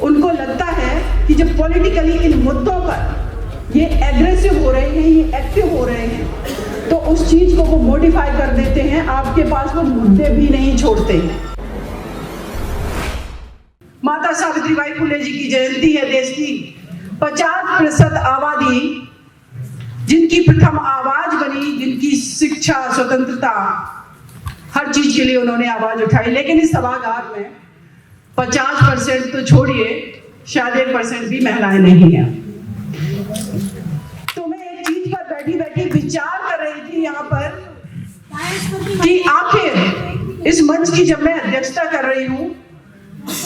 उनको लगता है कि जब पॉलिटिकली इन मुद्दों पर ये एग्रेसिव हो रहे हैं, ये एक्टिव हो रहे हैं, तो उस चीज को वो मॉडिफाई कर देते हैं, आपके पास वो मुद्दे भी नहीं छोड़ते। माता सावित्रीबाई फुले जी की जयंती है। देश की 50% आबादी जिनकी प्रथम आवाज बनी, जिनकी शिक्षा, स्वतंत्रता, हर चीज के लिए उन्होंने आवाज उठाई, लेकिन इस सभागार में 50% तो छोड़िए, शायद 1% भी महिलाएं नहीं हैं। तो मैं एक चीज पर बैठी बैठी विचार कर रही थी यहाँ पर कि आखिर इस मंच की जब मैं अध्यक्षता कर रही हूँ,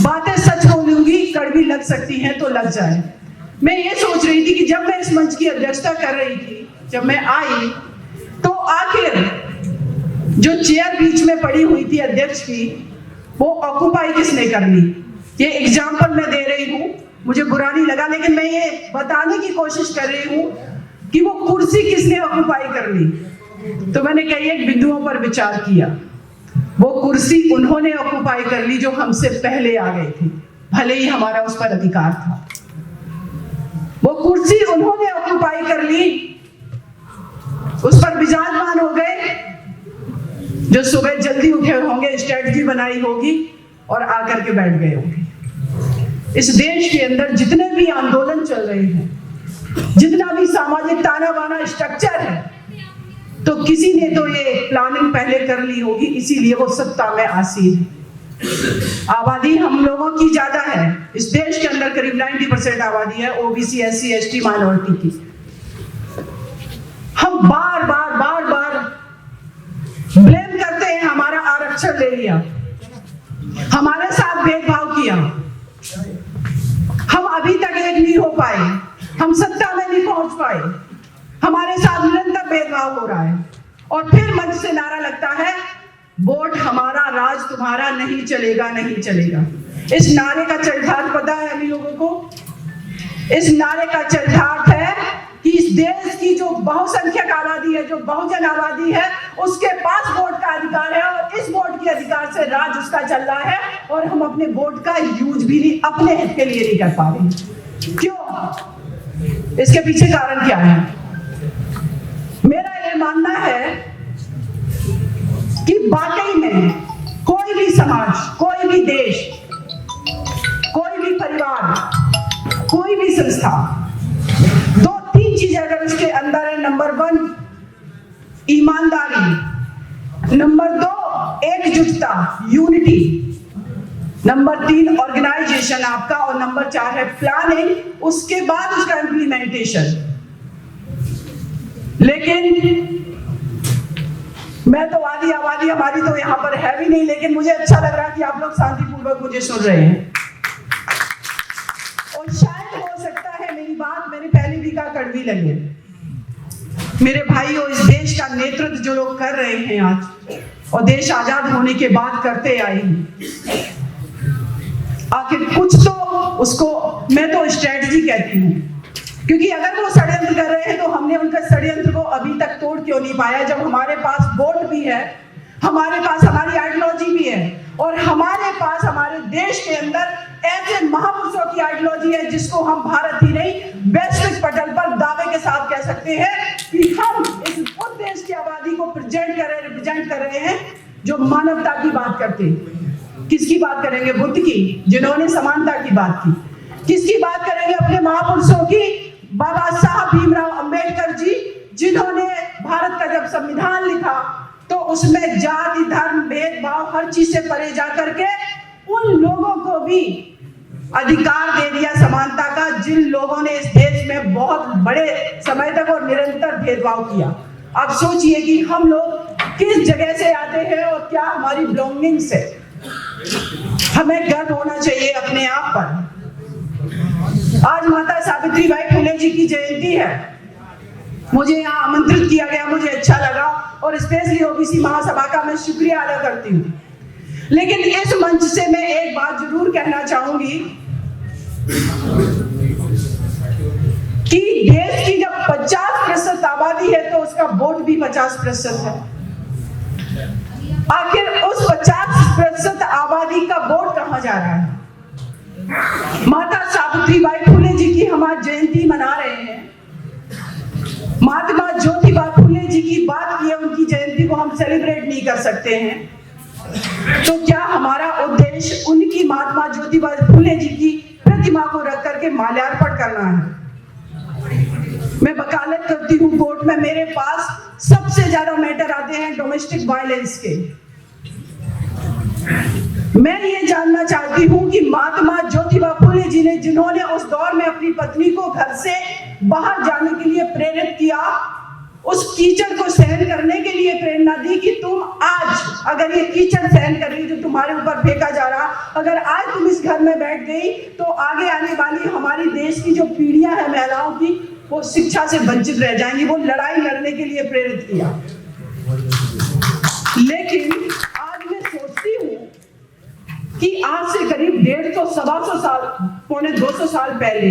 बातें सच बोलूंगी, कड़वी लग सकती हैं तो लग जाए। मैं ये सोच रही थी कि जब मैं इस मंच की अध्यक्षता कर रही थी, जब मैं आई, तो आखिर जो चेयर बीच में पड़ी हुई थी अध्यक्ष की, वो ऑक्युपाई किसने करनी। ये एग्जाम्पल मैं दे रही हूँ, मुझे बुरा नहीं लगा, लेकिन मैं ये बताने की कोशिश कर रही हूँ कि वो कुर्सी किसने ऑक्युपाई कर ली। तो मैंने कई एक बिंदुओं पर विचार किया। वो कुर्सी उन्होंने ऑक्युपाई कर ली जो हमसे पहले आ गए थे, भले ही हमारा उस पर अधिकार था। वो कुर्सी उन्होंने ऑक्युपाई कर ली, उस पर विराजमान हो गए, जो सुबह जल्दी उठे होंगे, स्ट्रेटजी बनाई होगी और आकर के बैठ गए होंगे। इस देश के अंदर जितने भी आंदोलन चल रहे हैं, जितना भी सामाजिक ताना बाना स्ट्रक्चर है, तो किसी ने तो ये प्लानिंग पहले कर ली होगी, इसीलिए वो सत्ता में आसीन है। आबादी हम लोगों की ज्यादा है इस देश के अंदर, करीब 90% आबादी है ओबीसी, एससी, एसटी, माइनॉरिटी की। हम बार बार ब्लेम करते हैं, हमारा आरक्षण ले लिया, हमारे साथ भेदभाव किया, हम अभी तक एक नहीं हो पाए, हम सत्ता में नहीं पहुंच पाए, हमारे साथ निरंतर भेदभाव हो रहा है। और फिर मंच से नारा लगता है, वोट हमारा, राज तुम्हारा, नहीं चलेगा, नहीं चलेगा। इस नारे का चरितार्थ पता है हम लोगों को? इस नारे का चरितार्थ है कि इस देश की जो बहुसंख्यक आबादी है, जो बहुजन आबादी है, उसके पास वोट का अधिकार है और इस वोट के अधिकार से राज उसका चल रहा है और हम अपने वोट का यूज भी नहीं, अपने हित के लिए नहीं कर पा रहे। क्यों? इसके पीछे कारण क्या है? मेरा ये मानना है कि वाकई में कोई भी समाज, कोई भी देश, कोई भी परिवार, कोई भी संस्था, 2-3 चीजें अगर उसके अंदर है। नंबर 1 ईमानदारी, नंबर 2 एकजुटता, यूनिटी, नंबर 3 ऑर्गेनाइजेशन आपका, और नंबर 4 है प्लानिंग, उसके बाद उसका इंप्लीमेंटेशन। लेकिन मैं तो आबादी हमारी तो यहाँ पर है भी नहीं, लेकिन मुझे अच्छा लग रहा है कि आप लोग शांतिपूर्वक मुझे सुन रहे हैं। और शायद हो सकता है मेरी बात, मैंने पहले भी कहा, कड़वी लगे। मेरे भाइयों, इस देश का नेतृत्व जो लोग कर रहे हैं आज, और देश आजाद होने के बाद करते आए हैं, आखिर कुछ तो उसको मैं तो स्ट्रेटजी कहती हूँ, क्योंकि अगर वो षड्यंत्र कर रहे हैं तो हमने उनका षड्यंत्र को अभी तक तोड़ क्यों नहीं पाया, जब हमारे पास वोट भी है, हमारे पास हमारी आइडियोलॉजी भी है, और हमारे पास हमारे देश के अंदर ऐसे महापुरुषों की आइडियोलॉजी है जिसको हम भारत ही नहीं, वैश्विक पटल पर दावे के साथ कह सकते हैं कि हम इस उस देश की आबादी को रिप्रेजेंट कर रहे हैं जो मानवता की बात करते हैं। किसकी बात करेंगे? बुद्ध की, जिन्होंने समानता की बात की। किसकी बात करेंगे? अपने महापुरुषों की, बाबा साहब भीमराव अंबेडकर जी, जिन्होंने भारत का जब संविधान लिखा तो उसमें जाति, धर्म, भेदभाव, हर चीज से परे जाकर के उन लोगों को भी अधिकार दे दिया समानता का, जिन लोगों ने इस देश में बहुत बड़े समय तक और निरंतर भेदभाव किया। अब सोचिए कि हम लोग किस जगह से आते हैं और क्या हमारी बिलोंगिंग्स है। हमें गर्व होना चाहिए अपने आप पर। आज माता सावित्रीबाई फुले जी की जयंती है, मुझे यहाँ आमंत्रित किया गया, मुझे अच्छा लगा, और स्पेशली ओबीसी महासभा का मैं शुक्रिया अदा करती हूँ। लेकिन इस मंच से मैं एक बात जरूर कहना चाहूंगी कि देश की जब 50% आबादी है तो उसका वोट भी 50% है। आखिर उस 50% आबादी का वोट कहां जा रहा है? सावित्रीबाई फुले जी की हम आज जयंती मना रहे हैं, महात्मा ज्योतिबा फुले जी की बात किए उनकी जयंती को हम सेलिब्रेट नहीं कर सकते हैं, तो क्या हमारा उद्देश्य उनकी महात्मा ज्योतिबा फुले जी की प्रतिमा को रख करके माल्यार्पण करना है? मैं वकालत करती हूँ कोर्ट में, मेरे पास सबसे ज्यादा मैटर आते हैं डोमेस्टिक वायलेंस के। मैं ये जानना चाहती हूँ कि महात्मा ज्योतिबा फुले जी ने, जिन्होंने उस दौर में अपनी पत्नी को घर से बाहर जाने के लिए प्रेरित किया, उस कीचड़ को सहन करने के लिए प्रेरणा दी कि तुम आज अगर ये कीचड़ सहन कर रही जो तुम्हारे ऊपर फेंका जा रहा, अगर आज तुम इस घर में बैठ गई तो आगे आने वाली हमारी देश की जो पीढ़ियां हैं महिलाओं की, वो शिक्षा से वंचित रह जाएंगी। वो लड़ाई लड़ने के लिए प्रेरित किया। लेकिन आज मैं सोचती हूँ कि आज से करीब 150 सवा साल, पौने 200 साल पहले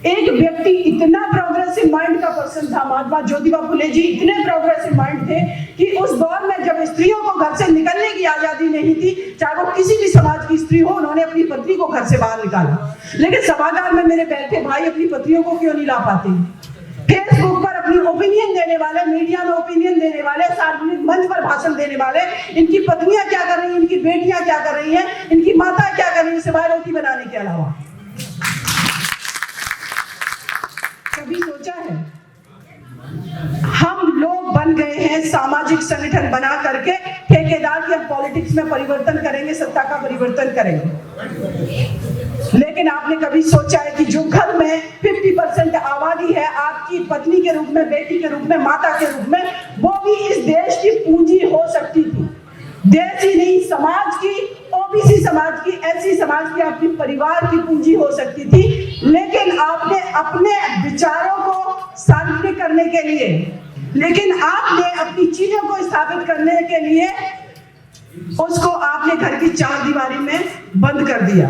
एक व्यक्ति इतना प्रोग्रेसिव माइंड का पर्सन था, महात्मा ज्योतिबा फुले जी इतने प्रोग्रेसिव माइंड थे कि उस दौर में जब स्त्रियों को घर से निकलने की आजादी नहीं थी, चाहे वो किसी भी समाज की स्त्री हो, उन्होंने अपनी पत्नी को घर से बाहर निकाला। लेकिन सभागार में मेरे बैठे भाई अपनी पत्नियों को क्यों नहीं ला पाते? फेसबुक पर अपनी ओपिनियन देने वाले, मीडिया में ओपिनियन देने वाले, सार्वजनिक मंच पर भाषण देने वाले, इनकी पत्नियां क्या कर रही हैं, इनकी बेटियां क्या कर रही हैं, इनकी माता क्या कर रही है सिवाय रोटी बनाने के अलावा? कभी सोचा है? हम लोग बन गए हैं सामाजिक संगठन बना करके ठेकेदार की, हम पॉलिटिक्स में परिवर्तन करेंगे, सत्ता का परिवर्तन करेंगे। लेकिन आपने कभी सोचा है कि जो घर में 50% आबादी है आपकी पत्नी के रूप में, बेटी के रूप में, माता के रूप में, वो भी इस देश की पूंजी हो सकती थी। देश ही नहीं, समाज की, ओबीसी समाज की, एससी समाज की, आपकी परिवार की पूंजी हो सकती थी। लेकिन आपने अपने विचारों को सार्वजनिक करने के लिए, लेकिन आपने अपनी चीजों को स्थापित करने के लिए उसको आपने घर की चार दीवारी में बंद कर दिया।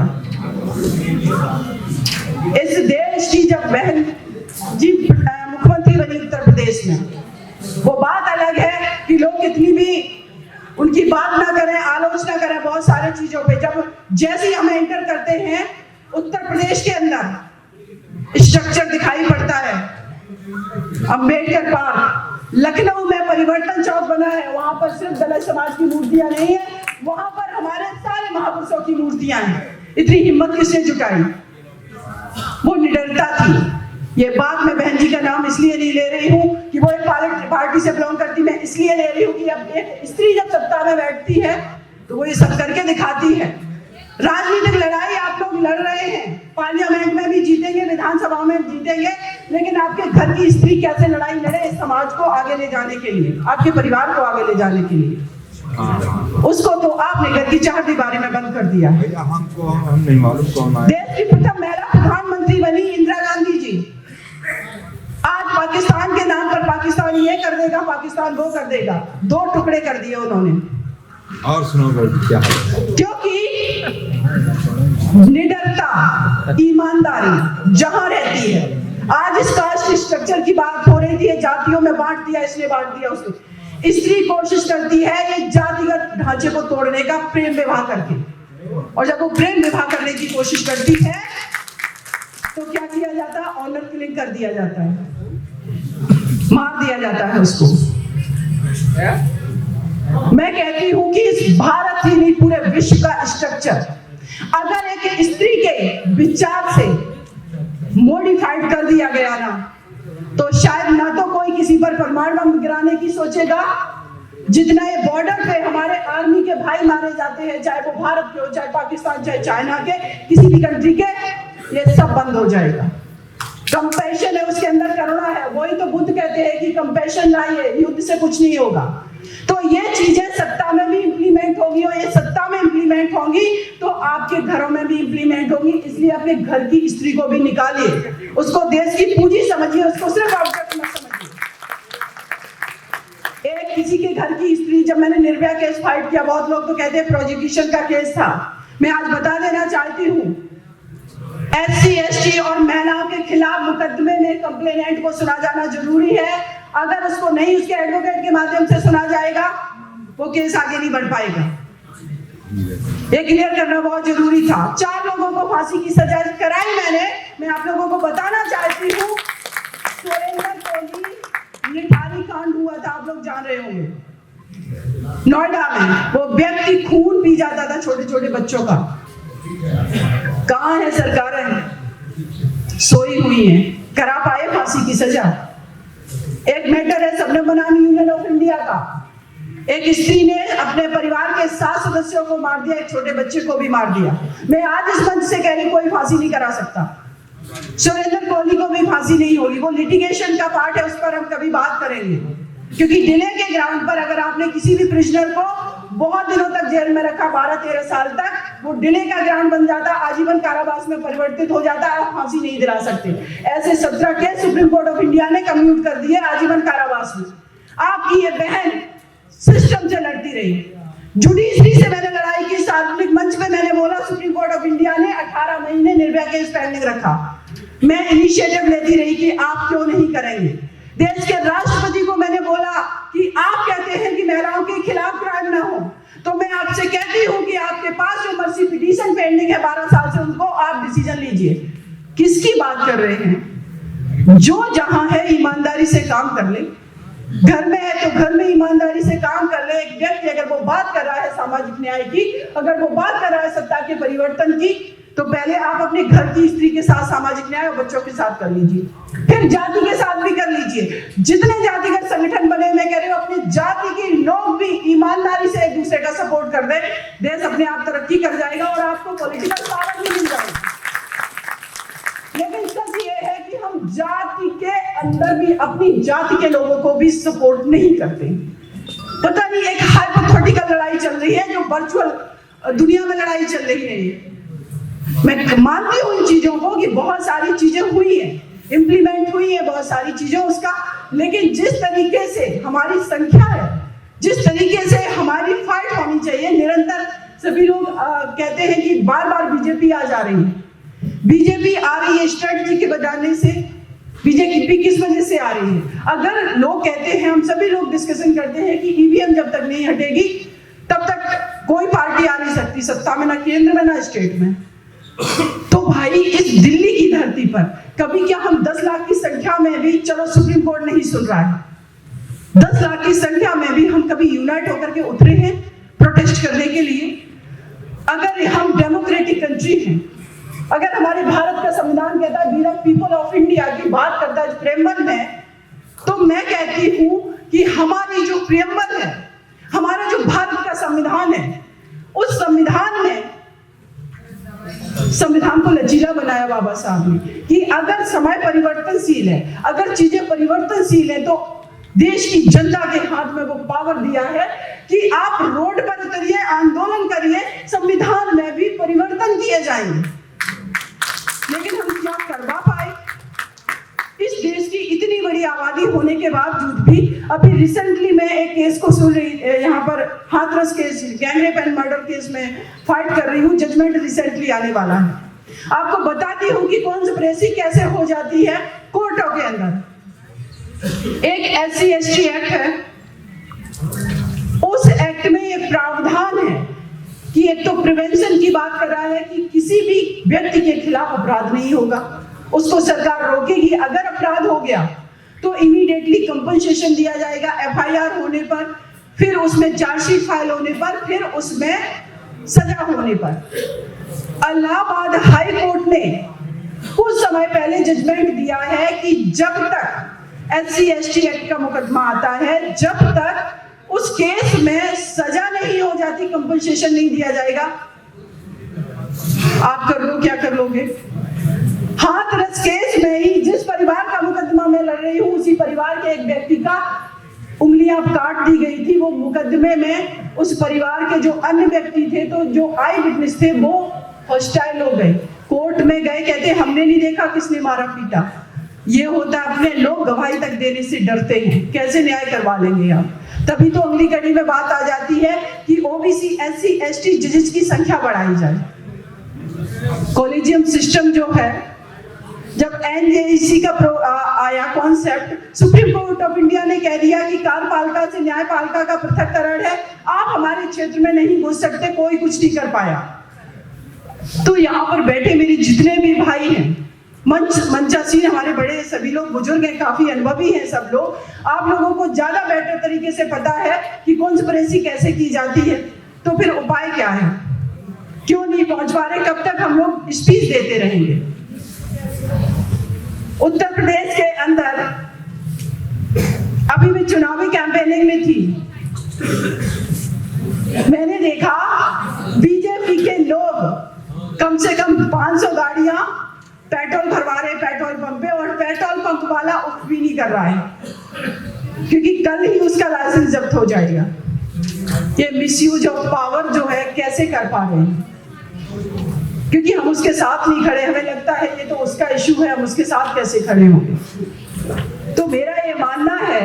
इस देश की जब बहन जी मुख्यमंत्री बनी उत्तर प्रदेश में, वो बात अलग है कि लोग कितनी भी उनकी बात ना करें, आलोचना करें बहुत सारे चीजों पे। जब जैसे ही हम एंटर करते हैं उत्तर प्रदेश के अंदर स्ट्रक्चर दिखाई पड़ता है। अम्बेडकर पार्क, लखनऊ में परिवर्तन चौक बना है, वहां पर सिर्फ दलित समाज की मूर्तियां नहीं है, वहां पर हमारे सारे महापुरुषों की मूर्तियां हैं। इतनी हिम्मत किसने जुटाई? वो निडरता थी। ये बात मैं बहन जी का नाम इसलिए नहीं ले रही हूँ कि वो एक पार्टी से बिलोंग करती, मैं इसलिए ले रही हूँ कि अब एक स्त्री जब सत्ता में बैठती है तो वो ये सब करके दिखाती है। राजनीतिक लड़ाई आप लोग लड़ रहे हैं, पार्लियामेंट में भी जीतेंगे, विधानसभा में जीतेंगे, लेकिन आपके घर की स्त्री कैसे लड़ाई लड़े इस समाज को आगे ले जाने के लिए, आपके परिवार को आगे ले जाने के लिए, उसको तो आपने घर की चार दीवारी में बंद कर दिया। हम नहीं मालूम कौन है। देश की प्रथम महिला प्रधानमंत्री बनी इंदिरा गांधी जी। आज पाकिस्तान के नाम पर पाकिस्तान ये कर देगा, पाकिस्तान वो कर देगा, दो टुकड़े कर दिए उन्होंने। और सुनो क्या है? क्योंकि निडरता, ईमानदारी जहां रहती है, आज इस कास्ट स्ट्रक्चर की बात हो रही थी, जातियों में बांट दिया, इसने बांट दिया उसने। स्त्री कोशिश करती है ये जातिगत ढांचे को तोड़ने का प्रेम विवाह करके, और जब वो प्रेम विवाह करने की कोशिश करती है तो क्या किया जाता है? ऑनर किलिंग कर दिया जाता है, मार दिया जाता है उसको। मैं कहती हूं कि इस भारत ही नहीं पूरे विश्व का स्ट्रक्चर अगर एक स्त्री के विचार से मॉडिफाइड कर दिया गया ना, तो शायद ना तो कोई किसी पर परमाणु बम गिराने की सोचेगा, जितना ये बॉर्डर पे हमारे आर्मी के भाई मारे जाते हैं, चाहे वो भारत के हो, चाहे पाकिस्तान, चाहे चाइना के, किसी भी कंट्री के, ये सब बंद हो जाएगा। कंपैशन है उसके अंदर, करुणा है। वही तो बुद्ध कहते हैं कि कंपैशन लाइए, युद्ध से कुछ नहीं होगा। तो ये चीजें सत्ता में भी इंप्लीमेंट होगी, और ये सत्ता में इंप्लीमेंट होंगी तो आपके घरों में भी इंप्लीमेंट होगी। इसलिए अपने घर की स्त्री को भी निकालिए, उसको देश की पूंजी समझिए, उसको सिर्फ ऑब्जेक्ट मत समझिए। एक किसी के घर की स्त्री, जब मैंने निर्भया केस फाइट किया, बहुत लोग तो कहते हैं प्रोजिक्यूशन का केस था। मैं आज बता देना चाहती हूँ, SC ST और महिलाओं के खिलाफ मुकदमे में कंप्लेनेंट को सुना जाना जरूरी है। अगर उसको नहीं उसके एडवोकेट के माध्यम से सुना जाएगा, वो केस आगे नहीं बढ़ पाएगा। ये क्लियर करना बहुत जरूरी था। 4 लोगों को फांसी की सजा कराई मैंने। मैं आप लोगों को बताना चाहती हूँ, सुरेंद्र कोहली निठारी कांड हुआ था, आप लोग जान रहे होंगे, नोएडा में। वो व्यक्ति खून पी जाता था छोटे छोटे बच्चों का। कहाँ है सरकारें? सोई हुई है। करा पाए फांसी की सजा? एक मैटर है सबने बनाम यूनियन ऑफ इंडिया का। एक स्त्री ने अपने परिवार के 7 सदस्यों को मार दिया, एक छोटे बच्चे को भी मार दिया। मैं आज इस मंच से कह रही, कोई फांसी नहीं करा सकता। सुरेंद्र कोहली को भी फांसी नहीं होगी। वो लिटिगेशन का पार्ट है, उस पर हम कभी बात करेंगे। क्योंकि डिले के ग्राउंड पर अगर आपने किसी भी प्रिजनर को बहुत दिनों तक जेल में रखा, 12-13 साल तक, वो डिले का ग्राउंड बन जाता, आजीवन कारावास में परिवर्तित हो जाता, आप फांसी नहीं दिला सकते। ऐसे 17 case supreme court of India ने कम्यूट कर दिए आजीवन कारावास में। आपकी ये बहन सिस्टम से लड़ती रही, जुडिशरी से मैंने लड़ाई की, सार्वजनिक मंच पे मैंने बोला, सुप्रीम कोर्ट ऑफ इंडिया ने 18 महीने निर्भया केस पेंडिंग रखा। मैं इनिशिएटिव लेती रही कि आप क्यों नहीं करेंगे। देश के राष्ट्रपति को मैंने बोला कि आप कहते हैं कि महिलाओं के खिलाफ क्राइम ना हो, तो मैं आपसे कहती हूं कि आपके पास जो मर्सी पिटीशन पेंडिंग है 12 साल से, उनको आप डिसीजन लीजिए। किसकी बात कर रहे हैं? जो जहां है ईमानदारी से काम कर ले। घर में है तो घर में ईमानदारी से काम कर ले। एक व्यक्ति अगर वो बात कर रहा है सामाजिक न्याय की, अगर वो बात कर रहा है सत्ता के परिवर्तन की, तो पहले आप अपने घर की स्त्री के साथ सामाजिक न्याय और बच्चों के साथ कर लीजिए, फिर जाति के साथ भी कर लीजिए। जितने जातिगत संगठन बने, मैं कह रही हूं, अपनी जाति के लोग भी ईमानदारी से एक दूसरे का सपोर्ट कर दे, देश अपने आप तरक्की कर जाएगा और आपको पॉलिटिकल पावर भी मिल जाएगी। लेकिन सच ये है कि हम जाति के अंदर भी अपनी जाति के लोगों को भी सपोर्ट नहीं करते। पता नहीं एक हाइपोथेटिकल लड़ाई चल रही है, जो वर्चुअल दुनिया में लड़ाई चल रही है। मैं मानती हूँ इन चीजों को कि बहुत सारी चीजें हुई है, इंप्लीमेंट हुई है बहुत सारी चीजें उसका, लेकिन जिस तरीके से हमारी संख्या है, जिस तरीके से हमारी फाइट होनी चाहिए, निरंतर सभी लोग कहते हैं कि बार बार बीजेपी आ जा रही है। बीजेपी आ रही है स्ट्रेटजी के बदलने से। बीजेपी किस वजह से आ रही है? अगर लोग कहते हैं, हम सभी लोग डिस्कशन करते हैं कि ईवीएम जब तक नहीं हटेगी तब तक कोई पार्टी आ नहीं सकती सत्ता में, ना केंद्र में ना स्टेट में। तो भाई इस दिल्ली की धरती पर कभी क्या हम 10 लाख की संख्या में भी, चलो सुप्रीम कोर्ट नहीं सुन रहा है, 10 लाख की संख्या में भी हम कभी यूनाइट होकर के उतरे हैं प्रोटेस्ट करने के लिए? अगर हम डेमोक्रेटिक कंट्री हैं, अगर हमारे भारत का संविधान कहता है we are people of India की बात करता है प्रेमबल में, तो मैं कहती हूं कि हमारी जो प्रेमबल है, हमारा जो भारत का संविधान है, उस संविधान में संविधान को लचीला बनाया बाबा साहब ने कि अगर समय परिवर्तनशील है, अगर चीजें परिवर्तनशील है, तो देश की जनता के हाथ में वो पावर दिया है कि आप रोड पर उतरिए, आंदोलन करिए, संविधान में भी परिवर्तन किए जाएंगे। लेकिन हम क्या करवा पाए? इस देश की इतनी बड़ी आबादी होने के बावजूद भी। अभी रिसेंटली मैं एक केस को सुन रही, यहाँ पर Hathras case, gangrape and murder case में फाइट कर रही हूँ। जजमेंट रिसेंटली आने वाला है। आपको बताती हूँ कि कॉन्स्पिरेसी कैसे हो जाती है कोर्टों के अंदर। एक SC/ST एक्ट है, उस एक्ट में ये प्रावधान है कि एक तो प्रिवेंशन की बात कर रहा है कि किसी भी व्यक्ति के खिलाफ अपराध नहीं होगा, उसको सरकार रोकेगी। अगर अपराध हो गया तो इमीडिएटली कंपनसेशन दिया जाएगा FIR होने पर, फिर उसमें चार्जशीट फाइल होने पर, फिर उसमें सजा होने पर। इलाहाबाद हाई कोर्ट ने कुछ समय पहले जजमेंट दिया है कि जब तक SC/ST एक्ट का मुकदमा आता है, जब तक उस केस में सजा नहीं हो जाती, कंपनसेशन नहीं दिया जाएगा। आप कर लो, क्या कर लोगे? हाथरस केस में ही जिस परिवार का मुकदमा मैं लड़ रही हूँ, उसी परिवार के एक व्यक्ति का उंगलियां काट दी गई थी। वो मुकदमे में उस परिवार के जो अन्य व्यक्ति थे, तो जो आई विटनेस थे, वो हॉस्टाइल हो गए। कोर्ट में गए, कहते हमने नहीं देखा किसने मारा पीटा। ये होता है, अपने लोग गवाही तक देने से डरते हैं, कैसे न्याय करवा लेंगे आप? तभी तो अगली कड़ी में बात आ जाती है कि OBC SC/ST जजेस की संख्या बढ़ाई जाए। कॉलेजियम सिस्टम जो है जब NJEC का आया concept, supreme court of India ने कह दिया कि कार्यपालिका से न्यायपालिका का पृथक्करण है, आप हमारे क्षेत्र में नहीं घुस सकते, कोई कुछ नहीं कर पाया। तो यहाँ पर बैठे मेरे जितने भी भाई हैं, मंचासीन हमारे बड़े सभी लोग बुजुर्ग हैं, काफी अनुभवी हैं सब लोग, आप लोगों को ज्यादा बेहतर तरीके से पता है कि कॉन्स्पिरेसी कैसे की जाती है। तो फिर उपाय क्या है, क्यों नहीं पहुंच पा रहे, कब तक हम लोग स्पीच देते रहेंगे? उत्तर प्रदेश के अंदर अभी मैं चुनावी कैंपेनिंग में थी, मैंने देखा बीजेपी के लोग कम से कम 500 गाड़ियां पेट्रोल भरवा रहे पेट्रोल पंप पे, और पेट्रोल पंप वाला उफ भी नहीं कर रहा है, क्योंकि कल ही उसका लाइसेंस जब्त हो जाएगा। ये मिसयूज ऑफ पावर जो है कैसे कर पा रहे हैं, क्योंकि हम उसके साथ नहीं खड़े, हमें लगता है ये तो उसका इशू है, हम उसके साथ कैसे खड़े होंगे। तो मेरा ये मानना है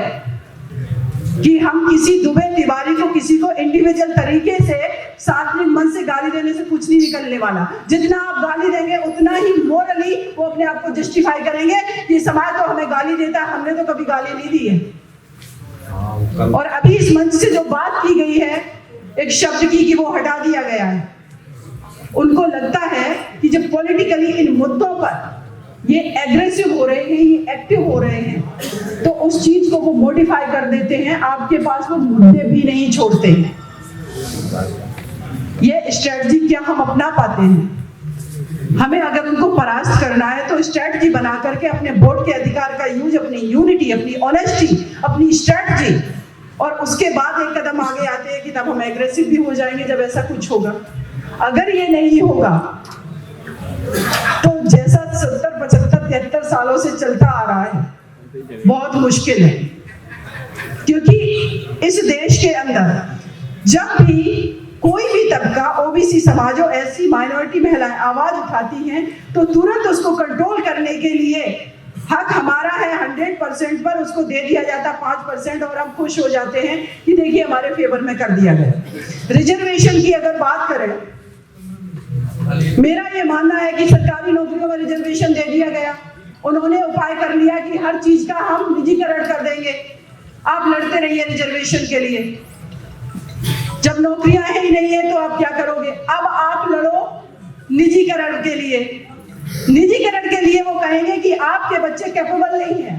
कि हम किसी दुबे तिवारी को, किसी को इंडिविजुअल तरीके से सार्वजनिक मन से गाली देने से कुछ नहीं निकलने वाला। जितना आप गाली देंगे उतना ही मोरली वो अपने आप को जस्टिफाई करेंगे कि समाज तो हमें गाली देता है, हमने तो कभी गाली नहीं दी है। और अभी इस मंच से जो बात की गई है एक शब्द की, कि वो हटा दिया गया है, उनको लगता है कि जब पॉलिटिकली इन मुद्दों पर ये एग्रेसिव हो रहे हैं, ये एक्टिव हो रहे हैं, तो उस चीज को वो मॉडिफाई कर देते हैं, आपके पास वो मुद्दे भी नहीं छोड़ते हैं। ये स्ट्रेटजी क्या हम अपना पाते हैं? हमें अगर उनको परास्त करना है तो स्ट्रेटजी बना करके अपने वोट के अधिकार का यूज, अपनी यूनिटी, अपनी ऑनेस्टी, अपनी स्ट्रेटजी, और उसके बाद एक कदम आगे आते हैं कि तब हम एग्रेसिव भी हो जाएंगे जब ऐसा कुछ होगा। अगर ये नहीं होगा तो जैसा 70, 75, 73 सालों से चलता आ रहा है, बहुत मुश्किल है। क्योंकि इस देश के अंदर जब भी कोई भी तबका, ओबीसी समाज और एससी माइनॉरिटी महिलाएं आवाज उठाती हैं, तो तुरंत उसको कंट्रोल करने के लिए हक हमारा है 100% पर उसको दे दिया जाता 5%, और हम खुश हो जाते हैं कि देखिए हमारे फेवर में कर दिया गया। रिजर्वेशन की अगर बात करें, मेरा ये मानना है कि सरकारी नौकरियों में रिजर्वेशन दे दिया गया, उन्होंने उपाय कर लिया कि हर चीज का हम निजीकरण कर देंगे, आप लड़ते रहिए रिजर्वेशन के लिए। जब नौकरियां ही नहीं है तो आप क्या करोगे? अब आप लड़ो निजीकरण के लिए। निजीकरण के लिए वो कहेंगे कि आपके बच्चे कैपेबल नहीं है,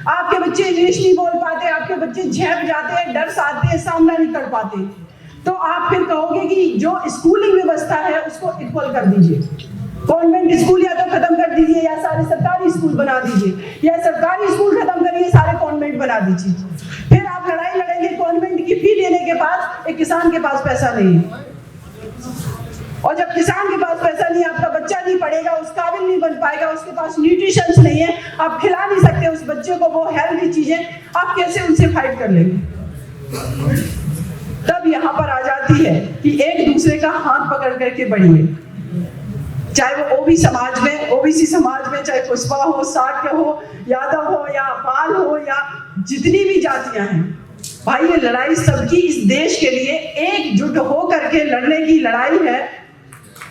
आपके बच्चे इंग्लिश नहीं बोल पाते, आपके बच्चे झेप जाते हैं, डर से आते हैं, सामना नहीं कर पाते, तो आप फिर कहोगे कि जो स्कूलिंग व्यवस्था है उसको इक्वल कर दीजिए, कॉन्वेंट स्कूल या तो खत्म कर दीजिए या सारे सरकारी स्कूल बना दीजिए, या सरकारी स्कूल खत्म करिए सारे कॉन्वेंट बना दीजिए। फिर आप लड़ाई लड़ेंगे, कॉन्वेंट की फी देने के पास एक किसान के पास पैसा नहीं है, और जब किसान के पास पैसा नहीं, आपका बच्चा नहीं पढ़ेगा, उस काबिल नहीं बन पाएगा, उसके पास न्यूट्रिशन नहीं है, आप खिला नहीं सकते उस बच्चे को वो हेल्दी चीजें, आप कैसे उनसे फाइट कर लेंगे? तब यहाँ पर आ जाती है कि एक दूसरे का हाथ पकड़ करके बढ़िए, चाहे वो ओबीसी समाज में, चाहे कुशवा हो, साक्य हो, यादव हो, या पाल हो, या जितनी भी जातियां हैं, भाई ये लड़ाई सबकी इस देश के लिए एकजुट हो करके लड़ने की लड़ाई है,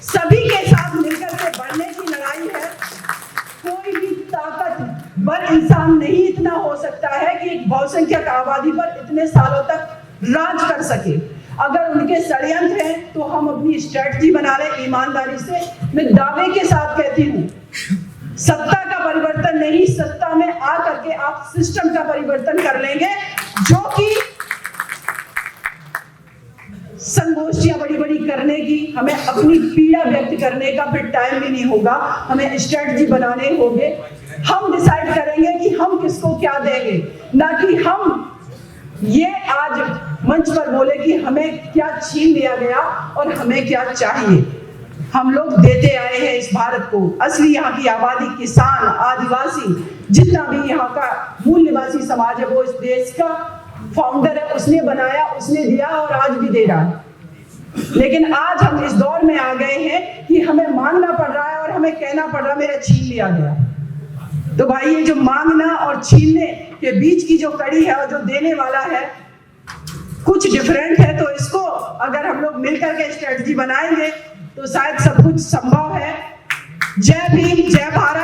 सभी के साथ मिलकर के बढ़ने की लड़ाई है। कोई भी ताकतवर इंसान नहीं इतना हो सकता है कि एक बहुसंख्यक आबादी पर इतने सालों तक राज कर सके। अगर उनके षड्यंत्र हैं तो हम अपनी स्ट्रेटजी बना लें ईमानदारी से। मैं दावे के साथ कहती हूँ, सत्ता का परिवर्तन नहीं, सत्ता में आ करके आप सिस्टम का परिवर्तन कर लेंगे, जो कि संगोष्ठियां बड़ी बड़ी करने की, हमें अपनी पीड़ा व्यक्त करने का फिर टाइम भी नहीं होगा, हमें स्ट्रेटजी बनाने होंगे। हम डिसाइड करेंगे कि हम किसको क्या देंगे, ना कि हम ये आज मंच पर बोले कि हमें क्या छीन लिया गया और हमें क्या चाहिए। हम लोग देते आए हैं इस भारत को। असली यहाँ की आबादी, किसान, आदिवासी, जितना भी यहाँ का मूल निवासी समाज है, वो इस देश का फाउंडर है, उसने बनाया, उसने दिया और आज भी दे रहा है। लेकिन आज हम इस दौर में आ गए हैं कि हमें मांगना पड़ रहा है और हमें कहना पड़ रहा है मेरा छीन लिया गया। तो भाई ये जो मांगना और छीनने के बीच की जो कड़ी है और जो देने वाला है कुछ डिफरेंट है, तो इसको अगर हम लोग मिलकर के स्ट्रेटजी बनाएंगे तो शायद सब कुछ संभव है। जय भीम, जय भारत।